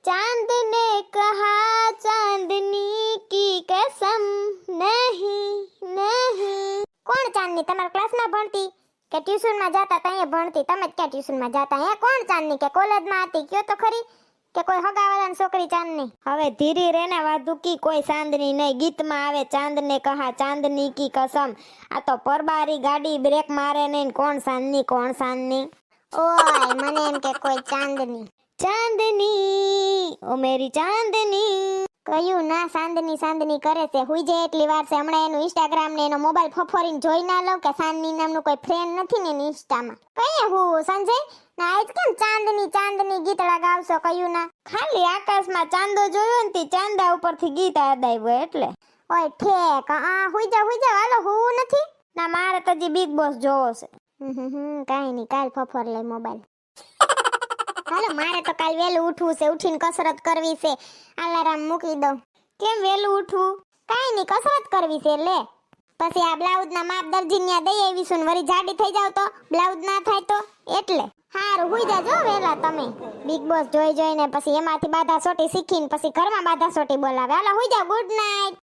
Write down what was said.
चांद ने कहा चांदनी की कसम नहीं नहीं। કોણ ચાંદની? તમારા ક્લાસમાં ભણતી કે ટ્યુશનમાં જાતા ત્યાં ભણતી? તમે જ ક્યાં ટ્યુશનમાં જાતા? હે કોણ ચાંદની? કે કોલેજમાં હતી? કયો તો ખરી કે કોઈ હગાવાળાની છોકરી ચાંદની? હવે ધીરે રેને વાદુકી, કોઈ ચાંદની નહીં. ગીતમાં આવે ચાંદ ને કહા ચાંદની કી કસમ. આ તો પરબારી ગાડી બ્રેક મારે નહીં. કોણ ચાંદની? કોણ ચાંદની? ઓય મને એમ કે કોઈ ચાંદની. ચાંદની ઓ મેરી ચાંદની. કયું ના ચાંદની ચાંદની કરે છે. હુઈ જાય એટલી વાર છે. હમણાં એનું ઇન્સ્ટાગ્રામ ને એનો મોબાઈલ ફફોરીને જોઈ ના લઉં કે ચાંદની નામનું કોઈ ફ્રેન્ડ નથી ને એની ઇન્સ્ટામાં. કઈ હું સંજય ના આજ કેમ ચાંદની ચાંદની ગીતડા ગાવશો? કયું ના ખાલી આકાશમાં ચાંદો જોયો ને તે ચાંદા ઉપરથી ગીત યાદ આવ્યું એટલે. ઓય ઠેક હુઈ જાવ હાલો. હું નથી ના, મારે તો હજી બિગ બોસ જોવો છે. કાઈ નહીં, કાલ ફફોર લે મોબાઈલ. હાલો મારે તો કાલ વહેલું ઉઠવું છે. ઉઠીને કસરત કરવી છે. અલાર્મ મૂકી દઉં. કેમ વહેલું ઉઠવું? કાઈ નહીં, કસરત કરવી છે. લે પછી આ બ્લાઉઝ ના માપ દરજીને દઈ આવીશું ને વળી જાડી થઈ જાવ તો બ્લાઉઝ ના થાય તો એટલે. હારું હુઈ જાજો વેલા તમે. બિગ બોસ જોઈને પછી એમાંથી બાધા સોટી શીખીને પછી ઘરમાં બાધા સોટી બોલાવે. હાલો હુઈ જાવ. Good night.